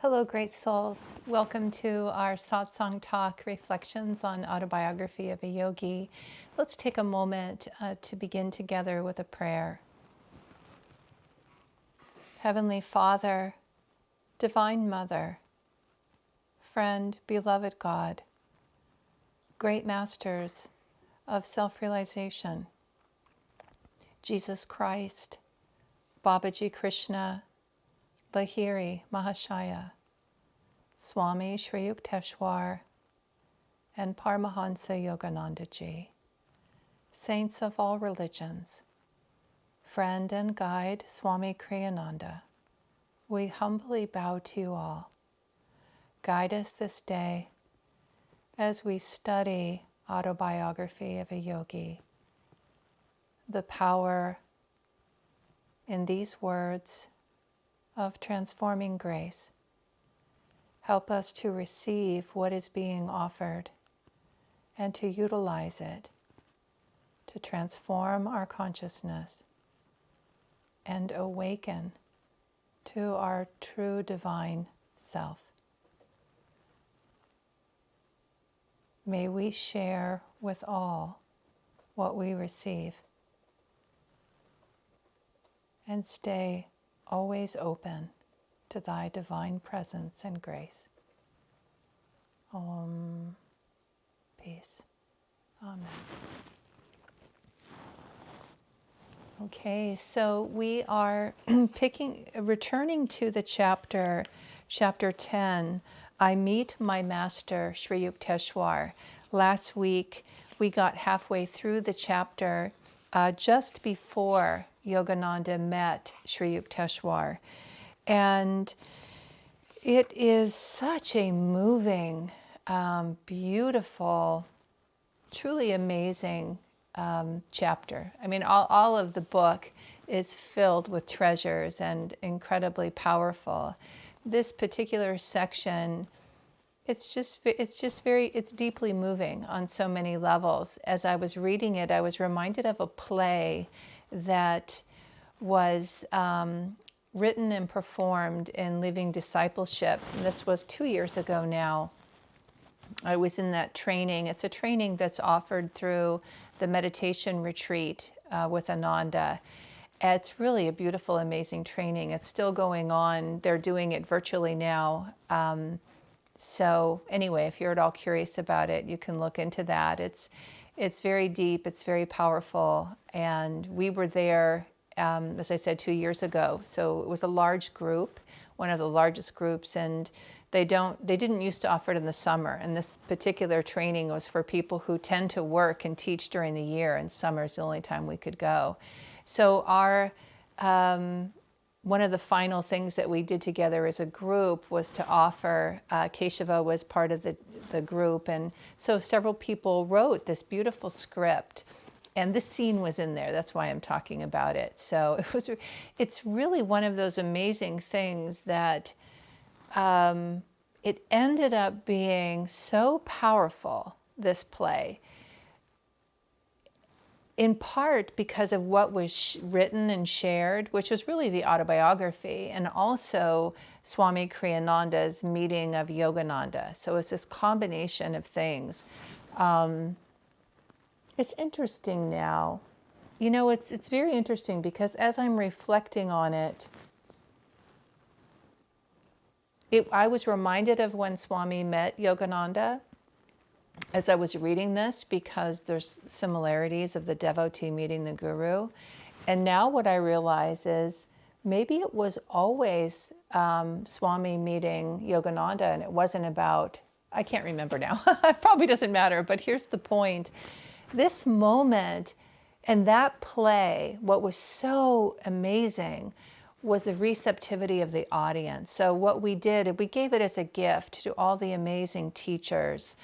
Hello, great souls. Welcome to our satsang talk reflections on Autobiography of a Yogi. Let's take a moment to begin together with a prayer. Heavenly Father, Divine Mother, friend, beloved God, great masters of self-realization, Jesus Christ, Babaji Krishna, Lahiri Mahashaya, Swami Sri Yukteswar, and Paramahansa Yogananda Ji, saints of all religions, friend and guide Swami Kriyananda, we humbly bow to you all. Guide us this day as we study Autobiography of a Yogi, the power in these words of transforming grace. Help us to receive what is being offered and to utilize it to transform our consciousness and awaken to our true divine self. May we share with all what we receive and stay always open to thy divine presence and grace. Om. Peace. Amen. Okay, so we are returning to the chapter 10, I Meet My Master, Sri Yukteswar. Last week, we got halfway through the chapter just before Yogananda met Sri Yukteswar. And it is such a moving, beautiful, truly amazing chapter. I mean, all of the book is filled with treasures and incredibly powerful. This particular section, it's deeply moving on so many levels. As I was reading it, I was reminded of a play that was written and performed in Living Discipleship. And this was 2 years ago now. I was in that training. It's a training that's offered through the meditation retreat with Ananda. It's really a beautiful, amazing training. It's still going on. They're doing it virtually now. So anyway, if you're at all curious about it, you can look into that. It's very deep. It's very powerful. And we were there, as I said, 2 years ago. So it was a large group, one of the largest groups, and they didn't used to offer it in the summer. And this particular training was for people who tend to work and teach during the year, and summer is the only time we could go. So our one of the final things that we did together as a group was to offer, Keshava was part of the group, and so several people wrote this beautiful script, and this scene was in there. That's why I'm talking about it. So it's really one of those amazing things that it ended up being so powerful, this play, in part because of what was written and shared, which was really the autobiography, and also Swami Kriyananda's meeting of Yogananda. So it's this combination of things. It's interesting now. You know, it's very interesting because as I'm reflecting on it, I was reminded of when Swami met Yogananda as I was reading this, because there's similarities of the devotee meeting the guru. And now what I realize is maybe it was always Swami meeting Yogananda, and it wasn't about, I can't remember now. It probably doesn't matter, but here's the point. This moment and that play, what was so amazing was the receptivity of the audience. So what we did, we gave it as a gift to all the amazing teachers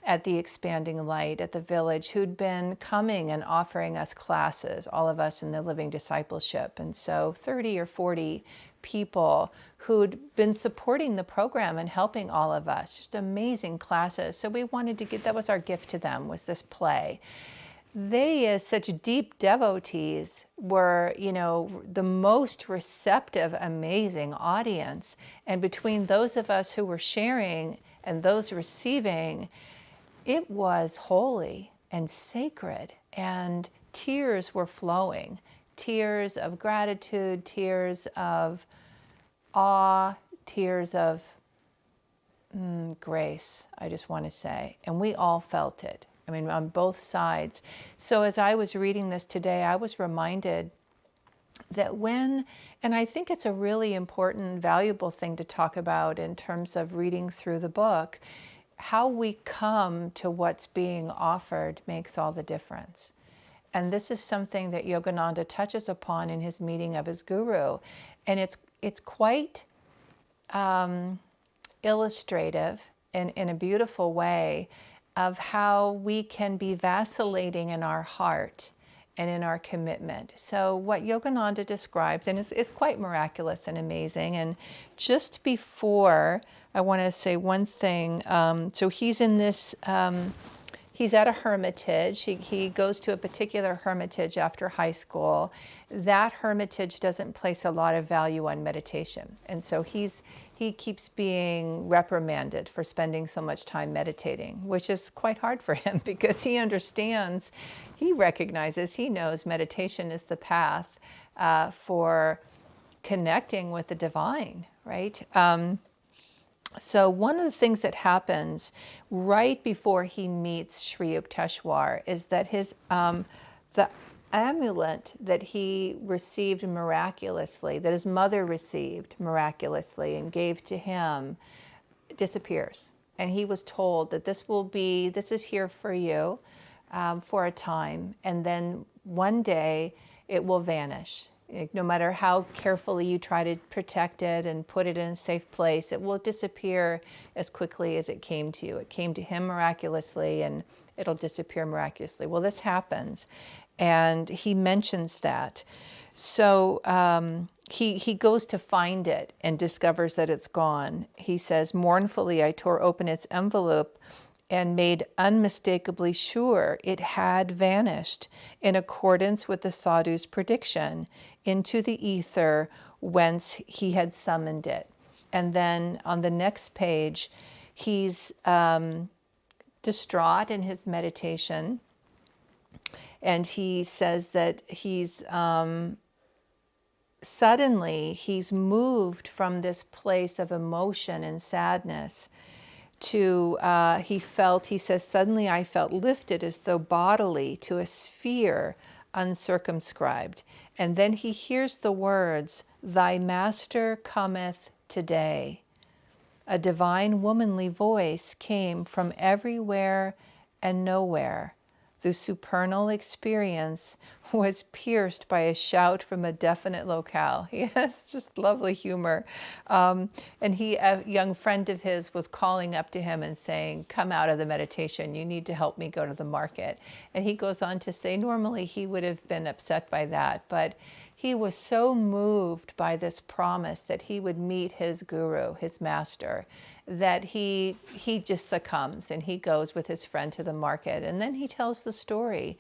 at the Expanding Light at the village who'd been coming and offering us classes, all of us in the Living Discipleship. And so 30 or 40 people who'd been supporting the program and helping all of us, just amazing classes. So we wanted to give, that was our gift to them, was this play. they, as such deep devotees, were, the most receptive, amazing audience. And between those of us who were sharing and those receiving, it was holy and sacred, and tears were flowing. Tears of gratitude, tears of awe, tears of grace, I just want to say. And we all felt it. I mean, on both sides. So as I was reading this today, I was reminded that and I think it's a really important, valuable thing to talk about in terms of reading through the book, how we come to what's being offered makes all the difference. And this is something that Yogananda touches upon in his meeting of his guru. And it's quite illustrative in a beautiful way of how we can be vacillating in our heart and in our commitment. So what Yogananda describes, and it's quite miraculous and amazing. And just before, I want to say one thing. So he's in this, he's at a hermitage. He goes to a particular hermitage after high school. That hermitage doesn't place a lot of value on meditation. And so he keeps being reprimanded for spending so much time meditating, which is quite hard for him because he understands, he recognizes, he knows meditation is the path for connecting with the divine, right? So one of the things that happens right before he meets Sri Yukteswar is that the amulet that he received miraculously, that his mother received miraculously and gave to him, disappears. And he was told that this is here for you for a time, and then one day it will vanish. No matter how carefully you try to protect it and put it in a safe place, it will disappear as quickly as it came to you. It came to him miraculously, and it'll disappear miraculously. Well, this happens, and he mentions that. So he goes to find it and discovers that it's gone. He says, mournfully, I tore open its envelope and made unmistakably sure it had vanished in accordance with the sadhu's prediction into the ether whence he had summoned it. And then on the next page, he's distraught in his meditation, and he says that suddenly he's moved from this place of emotion and sadness to, he says, suddenly I felt lifted as though bodily to a sphere uncircumscribed. And then he hears the words, thy master cometh today. A divine womanly voice came from everywhere and nowhere. The supernal experience was pierced by a shout from a definite locale. He has just lovely humor. And a young friend of his was calling up to him and saying, come out of the meditation, you need to help me go to the market. And he goes on to say, normally he would have been upset by that, but he was so moved by this promise that he would meet his guru, his master, that he just succumbs and he goes with his friend to the market. And then he tells the story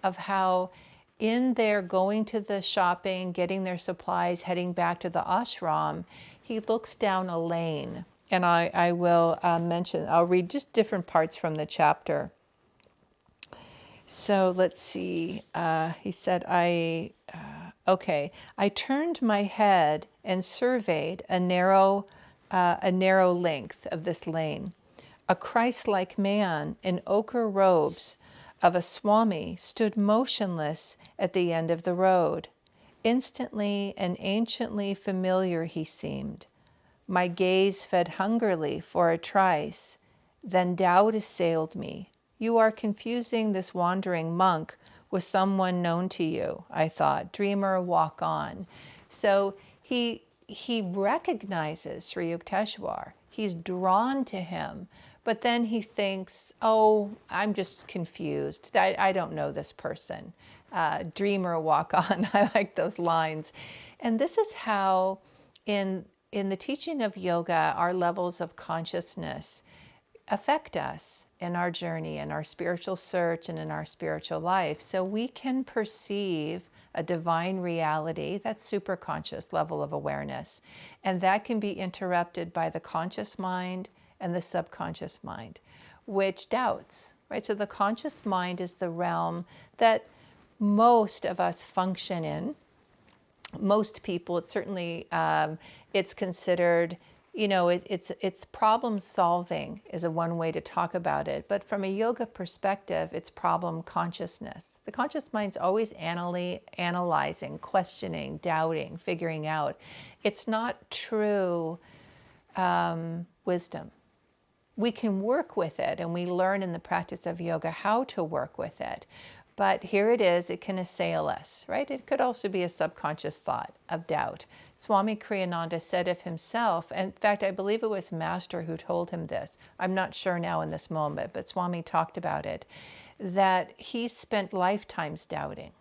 of how in their going to the shopping, getting their supplies, heading back to the ashram, he looks down a lane. And I will mention, I'll read just different parts from the chapter. So let's see. He said, I turned my head and surveyed a narrow length of this lane. A Christ-like man in ochre robes of a Swami stood motionless at the end of the road. Instantly and anciently familiar he seemed. My gaze fed hungrily for a trice. Then doubt assailed me. You are confusing this wandering monk with someone known to you, I thought. Dreamer, walk on. So he recognizes Sri Yukteswar. He's drawn to him. But then he thinks, oh, I'm just confused. I don't know this person. Dreamer, walk on. I like those lines. And this is how in the teaching of yoga, our levels of consciousness affect us. in our journey, in our spiritual search, and in our spiritual life. So we can perceive a divine reality, that's super conscious level of awareness. And that can be interrupted by the conscious mind and the subconscious mind, which doubts, right? So the conscious mind is the realm that most of us function in. Most people, it's certainly, it's considered, it's problem solving is a one way to talk about it. But from a yoga perspective, it's problem consciousness. The conscious mind's always analyzing, questioning, doubting, figuring out. It's not true wisdom. We can work with it, and we learn in the practice of yoga how to work with it. But here it is, it can assail us, right? It could also be a subconscious thought of doubt. Swami Kriyananda said of himself, in fact, I believe it was Master who told him this. I'm not sure now in this moment, but Swami talked about it, that he spent lifetimes doubting.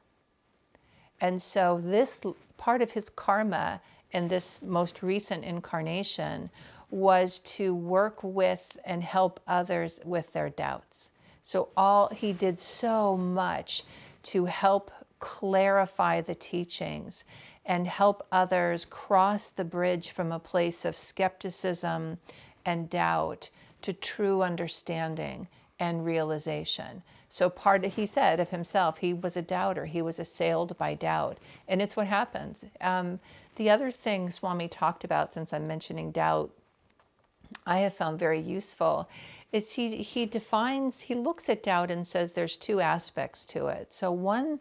And so this part of his karma in this most recent incarnation was to work with and help others with their doubts. So he did so much to help clarify the teachings and help others cross the bridge from a place of skepticism and doubt to true understanding and realization. So he said of himself, he was a doubter. He was assailed by doubt. And it's what happens. The other thing Swami talked about, since I'm mentioning doubt, I have found very useful, is he looks at doubt and says there's two aspects to it. So one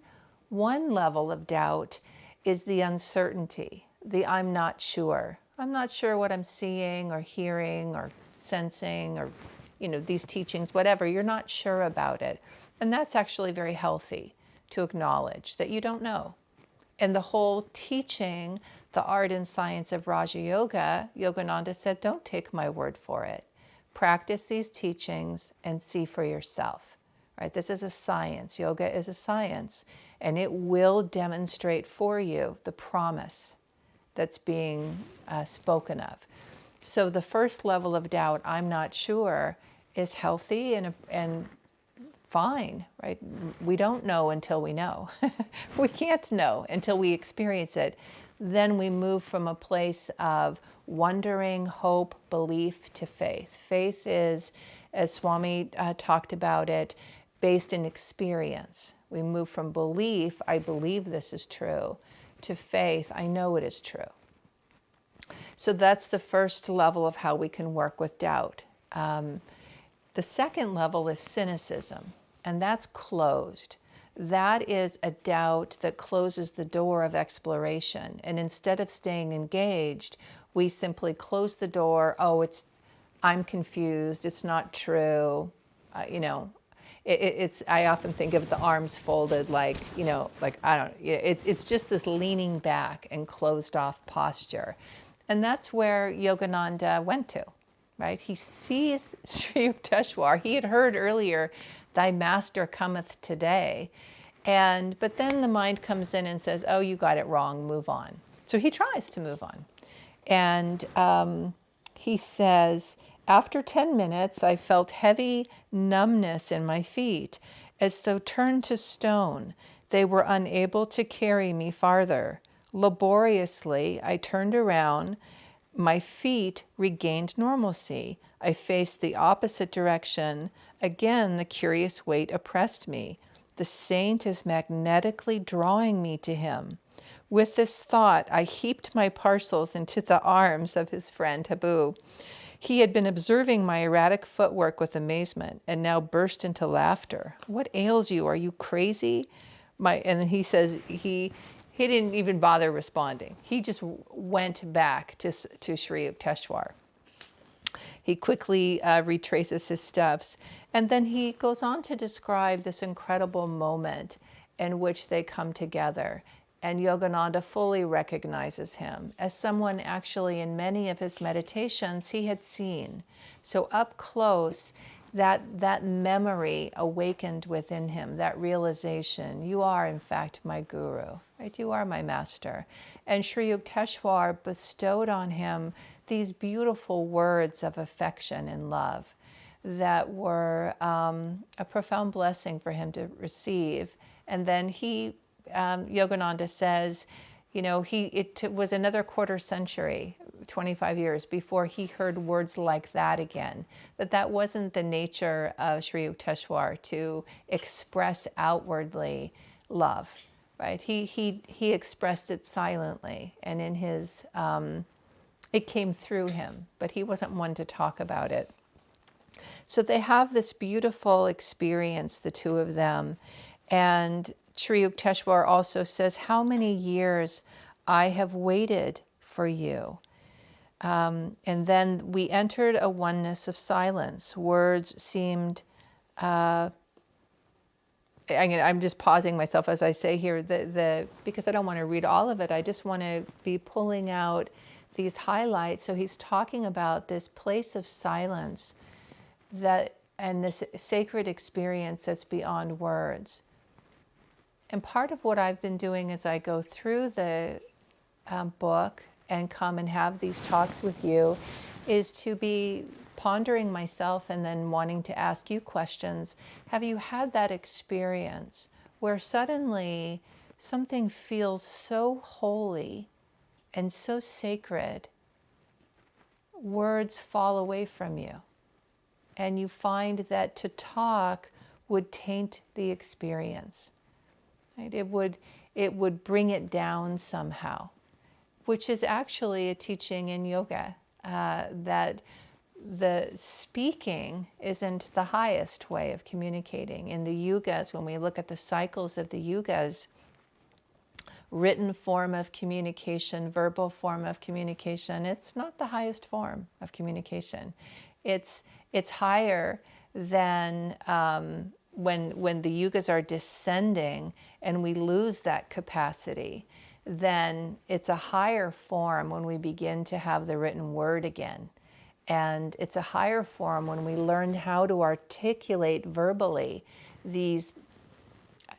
level of doubt is the uncertainty, the I'm not sure. I'm not sure what I'm seeing or hearing or sensing or, these teachings, whatever. You're not sure about it. And that's actually very healthy to acknowledge that you don't know. And the whole teaching, the art and science of Raja Yoga, Yogananda said, don't take my word for it. Practice these teachings and see for yourself. Right? This is a science. Yoga is a science. And it will demonstrate for you the promise that's being spoken of. So the first level of doubt, I'm not sure, is healthy and fine, right? We don't know until we know. We can't know until we experience it. Then we move from a place of wondering, hope, belief to faith. Faith is, as Swami talked about it, based in experience. We move from belief, I believe this is true, to faith, I know it is true. So that's the first level of how we can work with doubt. The second level is cynicism, and that's closed. That is a doubt that closes the door of exploration. And instead of staying engaged, we simply close the door. Oh, I'm confused. It's not true. I often think of the arms folded it's just this leaning back and closed off posture. And that's where Yogananda went to, right? He sees Sri Yukteswar. He had heard earlier, thy master cometh today. But then the mind comes in and says, oh, you got it wrong, move on. So he tries to move on. And he says, after 10 minutes, I felt heavy numbness in my feet, as though turned to stone. They were unable to carry me farther. Laboriously, I turned around. My feet regained normalcy. I faced the opposite direction. Again, the curious weight oppressed me. The saint is magnetically drawing me to him. With this thought, I heaped my parcels into the arms of his friend Tabu. He had been observing my erratic footwork with amazement and now burst into laughter. What ails you? Are you crazy? And then he says he didn't even bother responding. He just went back to Sri Yukteswar. He quickly retraces his steps, and then he goes on to describe this incredible moment in which they come together. And Yogananda fully recognizes him as someone actually in many of his meditations he had seen. So up close, that memory awakened within him, that realization, you are in fact my guru, right? You are my master. And Sri Yukteswar bestowed on him these beautiful words of affection and love. that were a profound blessing for him to receive. And then Yogananda says, it was another quarter century, 25 years, before he heard words like that again, that wasn't the nature of Sri Yukteswar to express outwardly love, right? He expressed it silently, and in his, it came through him, but he wasn't one to talk about it. So they have this beautiful experience, the two of them. And Sri Yukteswar also says, how many years I have waited for you. And then we entered a oneness of silence. Words seemed, I'm just pausing myself as I say here, because I don't want to read all of it. I just want to be pulling out these highlights. So he's talking about this place of silence and this sacred experience that's beyond words. And part of what I've been doing as I go through the book and come and have these talks with you is to be pondering myself and then wanting to ask you questions. Have you had that experience where suddenly something feels so holy and so sacred, words fall away from you, and you find that to talk would taint the experience, right? It would bring it down somehow, which is actually a teaching in yoga, that the speaking isn't the highest way of communicating. In the yugas, when we look at the cycles of the yugas, written form of communication, verbal form of communication, it's not the highest form of communication. It's higher than when the yugas are descending and we lose that capacity. Then it's a higher form when we begin to have the written word again. And it's a higher form when we learn how to articulate verbally these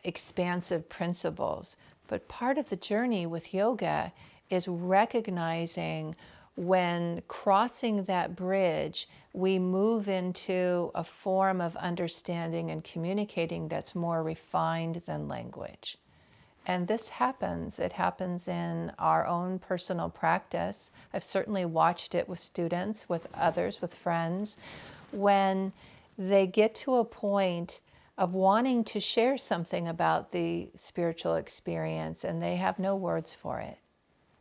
expansive principles. But part of the journey with yoga is recognizing when crossing that bridge, we move into a form of understanding and communicating that's more refined than language. And this happens. It happens in our own personal practice. I've certainly watched it with students, with others, with friends, when they get to a point of wanting to share something about the spiritual experience and they have no words for it.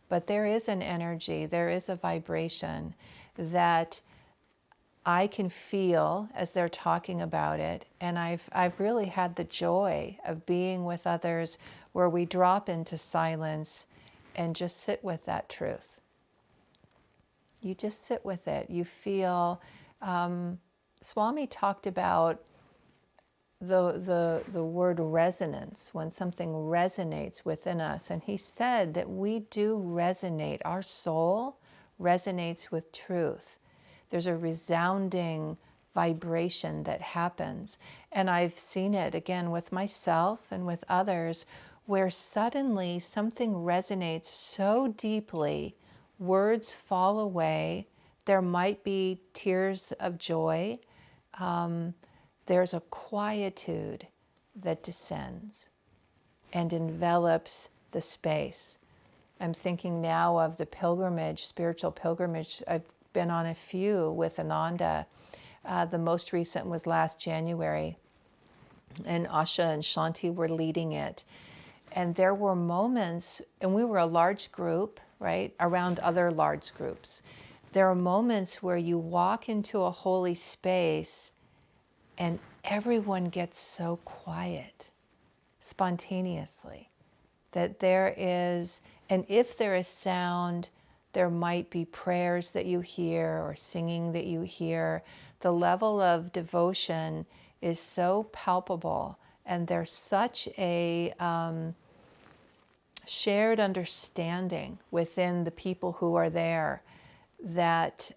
But there is an energy, there is a vibration that I can feel as they're talking about it. And I've really had the joy of being with others where we drop into silence and just sit with that truth. You just sit with it. You feel, Swami talked about the word resonance, when something resonates within us. And he said that we do resonate. Our soul resonates with truth. There's a resounding vibration that happens. And I've seen it again with myself and with others, where suddenly something resonates so deeply, words fall away. There might be tears of joy. There's a quietude that descends and envelops the space. I'm thinking now of the pilgrimage, spiritual pilgrimage. I've been on a few with Ananda. The most recent was last January, and Asha and Shanti were leading it. And there were moments, and we were a large group, right, around other large groups. There are moments where you walk into a holy space and everyone gets so quiet, spontaneously, that there is, and if there is sound, there might be prayers that you hear or singing that you hear. The level of devotion is so palpable, and there's such a shared understanding within the people who are there that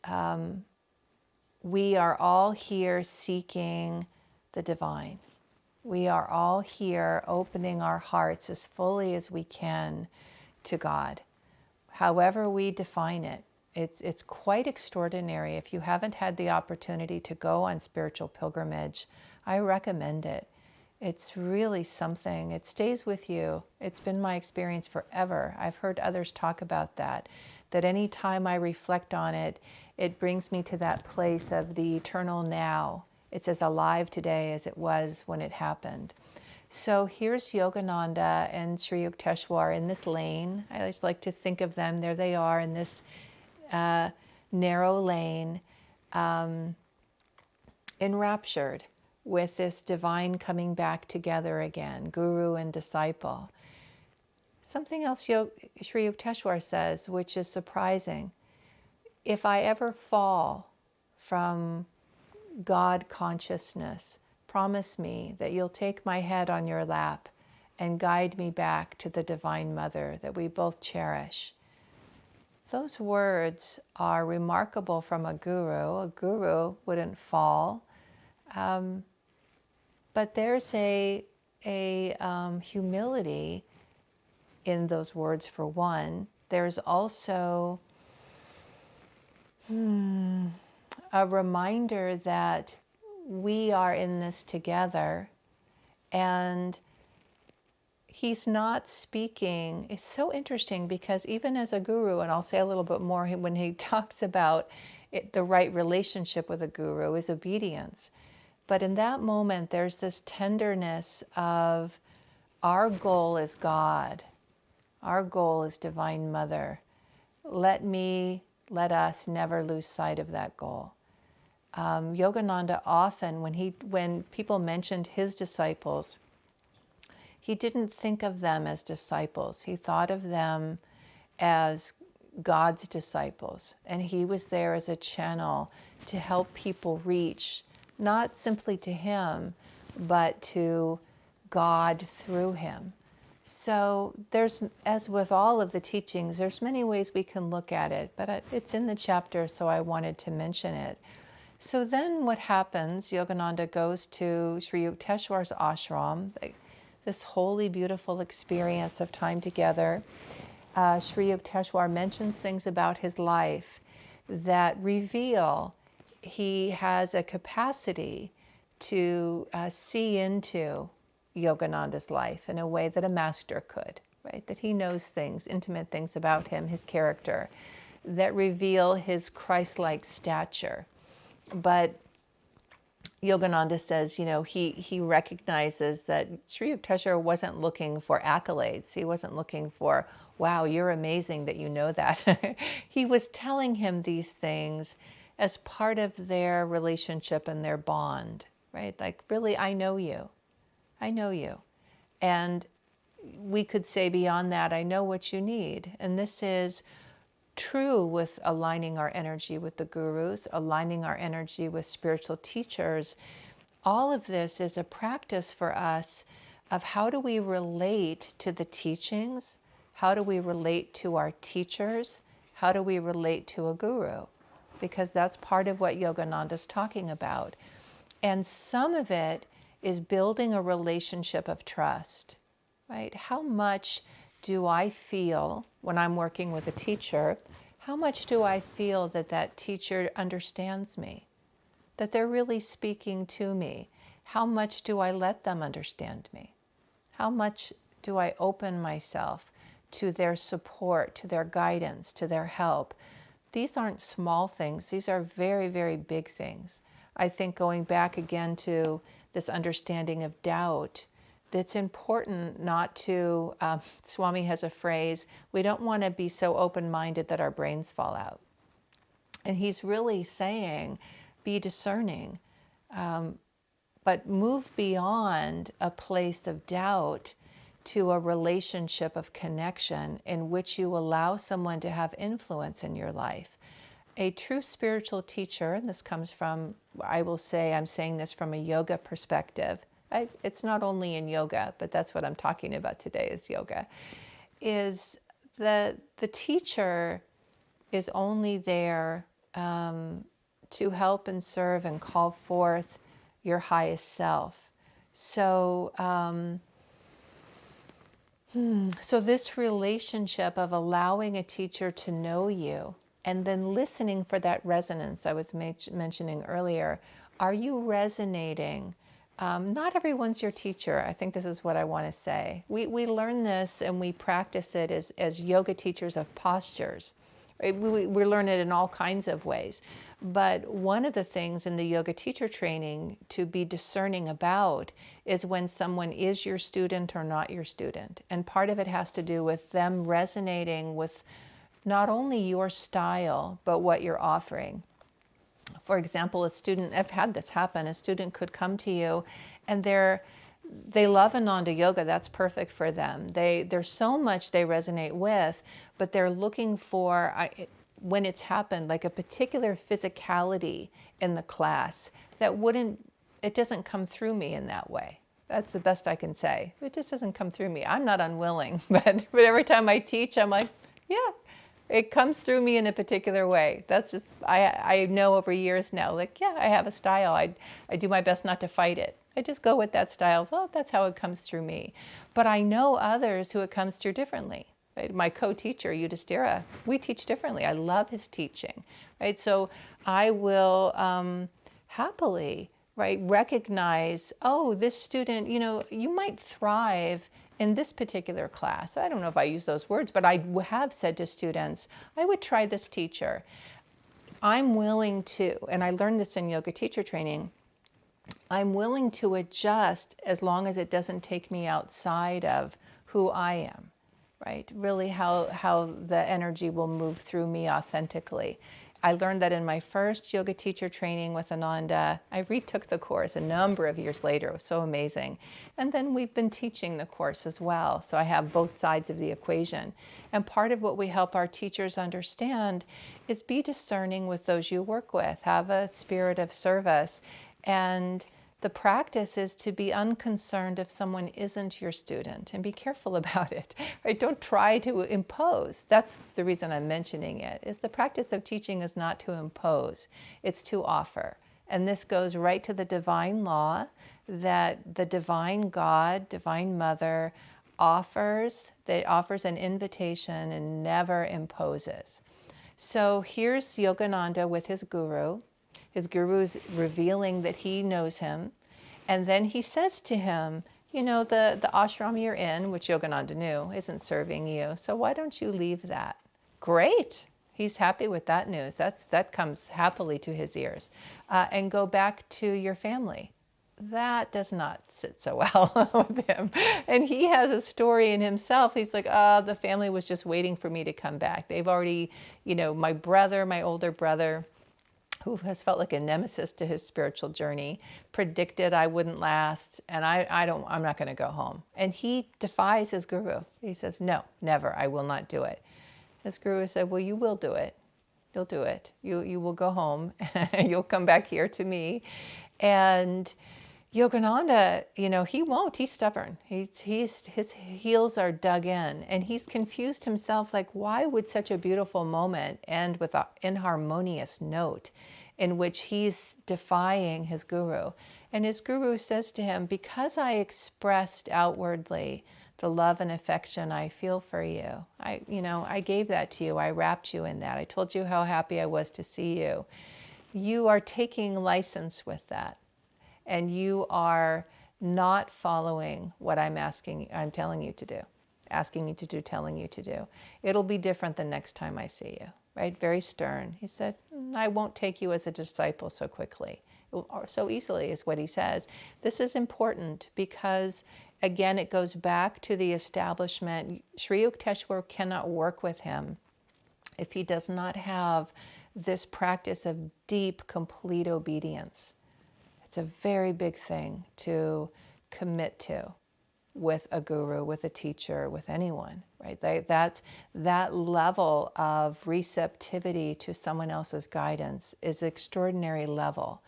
we are all here seeking the divine. We are all here opening our hearts as fully as we can to God. However we define it, It's quite extraordinary. If you haven't had the opportunity to go on spiritual pilgrimage, I recommend it. It's really something. It stays with you. It's been my experience forever. I've heard others talk about that any time I reflect on it, it brings me to that place of the eternal now. It's as alive today as it was when it happened. So here's Yogananda and Sri Yukteswar in this lane. I always like to think of them. There they are in this narrow lane, enraptured with this divine coming back together again, guru and disciple. Something else Sri Yukteswar says, which is surprising. If I ever fall from God consciousness, promise me that you'll take my head on your lap and guide me back to the Divine Mother that we both cherish. Those words are remarkable from a guru. A guru wouldn't fall. But there's a humility in those words, for one. There's also a reminder that we are in this together, and he's not speaking. It's so interesting because even as a guru, and I'll say a little bit more when he talks about it, the right relationship with a guru is obedience. But in that moment, there's this tenderness of our goal is God. Our goal is Divine Mother. Let us never lose sight of that goal. Yogananda often, when people mentioned his disciples, he didn't think of them as disciples. He thought of them as God's disciples. And he was there as a channel to help people reach, not simply to him, but to God through him. So there's, as with all of the teachings, there's many ways we can look at it, but it's in the chapter, so I wanted to mention it. So then what happens, Yogananda goes to Sri Yukteswar's ashram, this holy, beautiful experience of time together. Sri Yukteswar mentions things about his life that reveal he has a capacity to see into Yogananda's life in a way that a master could, right? That he knows things, intimate things about him, his character, that reveal his Christ-like stature. But Yogananda says, he recognizes that Sri Yukteswar wasn't looking for accolades. He wasn't looking for, wow, you're amazing that you know that. He was telling him these things as part of their relationship and their bond, right? Like, really, I know you. I know you. And we could say beyond that, I know what you need. And this is true with aligning our energy with the gurus, aligning our energy with spiritual teachers. All of this is a practice for us of how do we relate to the teachings? How do we relate to our teachers? How do we relate to a guru? Because that's part of what Yogananda's talking about. And some of it is building a relationship of trust, right? How much do I feel when I'm working with a teacher, how much do I feel that that teacher understands me, that they're really speaking to me? How much do I let them understand me? How much do I open myself to their support, to their guidance, to their help? These aren't small things. These are very, very big things. I think going back again to this understanding of doubt, that's important not to, Swami has a phrase, we don't want to be so open-minded that our brains fall out. And he's really saying, be discerning, but move beyond a place of doubt to a relationship of connection in which you allow someone to have influence in your life. A true spiritual teacher, and this comes from, I will say, I'm saying this from a yoga perspective. It's not only in yoga, but that's what I'm talking about today is yoga, is the teacher is only there to help and serve and call forth your highest self. So, so this relationship of allowing a teacher to know you and then listening for that resonance I was mentioning earlier. Are you resonating? Not everyone's your teacher. I think this is what I want to say. We learn this and we practice it as yoga teachers of postures. Right? We learn it in all kinds of ways. But one of the things in the yoga teacher training to be discerning about is when someone is your student or not your student. And part of it has to do with them resonating with not only your style, but what you're offering. For example, a student, I've had this happen, a student could come to you and they love Ananda Yoga, that's perfect for them. There's so much they resonate with, but they're looking for, when it's happened, like a particular physicality in the class that it doesn't come through me in that way. That's the best I can say. It just doesn't come through me. I'm not unwilling, but every time I teach, I'm like, yeah, it comes through me in a particular way. That's just, I know over years now, like, yeah, I have a style. I do my best not to fight it. I just go with that style. Well, that's how it comes through me. But I know others who it comes through differently. Right? My co-teacher, Yudhishthira, we teach differently. I love his teaching. Right? So I will happily, right, recognize, oh, this student, you might thrive in this particular class. I don't know if I use those words, but I have said to students, I would try this teacher. I'm willing to, and I learned this in yoga teacher training, I'm willing to adjust as long as it doesn't take me outside of who I am, right? Really how the energy will move through me authentically. I learned that in my first yoga teacher training with Ananda. I retook the course a number of years later. It was so amazing. And then we've been teaching the course as well. So I have both sides of the equation. And part of what we help our teachers understand is be discerning with those you work with. Have a spirit of service. And the practice is to be unconcerned if someone isn't your student and be careful about it, right? Don't try to impose. That's the reason I'm mentioning it, is the practice of teaching is not to impose, it's to offer. And this goes right to the divine law that the divine God, divine mother offers an invitation and never imposes. So here's Yogananda with his guru. His guru's revealing that he knows him. And then he says to him, the ashram you're in, which Yogananda knew, isn't serving you. So why don't you leave that? Great. He's happy with that news. That comes happily to his ears. And go back to your family. That does not sit so well with him. And he has a story in himself. He's like, the family was just waiting for me to come back. They've already, my older brother, who has felt like a nemesis to his spiritual journey, predicted I wouldn't last, and I'm not going to go home. And he defies his guru. He says, no, never, I will not do it. His guru said, well, you will do it. You'll do it. You will go home, you'll come back here to me. And Yogananda, he won't. He's stubborn. His heels are dug in, and he's confused himself. Like, why would such a beautiful moment end with an inharmonious note, in which he's defying his guru? And his guru says to him, "Because I expressed outwardly the love and affection I feel for you, I gave that to you. I wrapped you in that. I told you how happy I was to see you. You are taking license with that. And you are not following what I'm telling you to do, asking you to do, telling you to do. It'll be different the next time I see you," right? Very stern. He said, I won't take you as a disciple so quickly, or so easily, is what he says. This is important because, again, it goes back to the establishment. Sri Yukteswar cannot work with him if he does not have this practice of deep, complete obedience. It's a very big thing to commit to with a guru, with a teacher, with anyone, right? That level of receptivity to someone else's guidance is extraordinary level.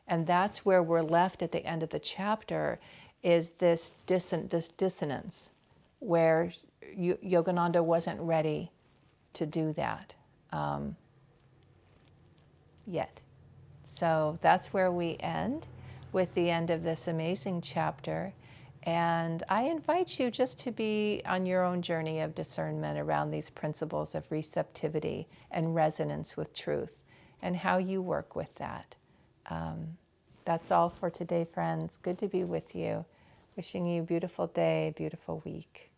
And that's where we're left at the end of the chapter, is this dissonance, where Yogananda wasn't ready to do that yet. So that's where we end, with the end of this amazing chapter. And I invite you just to be on your own journey of discernment around these principles of receptivity and resonance with truth and how you work with that. That's all for today, friends. Good to be with you. Wishing you a beautiful day, beautiful week.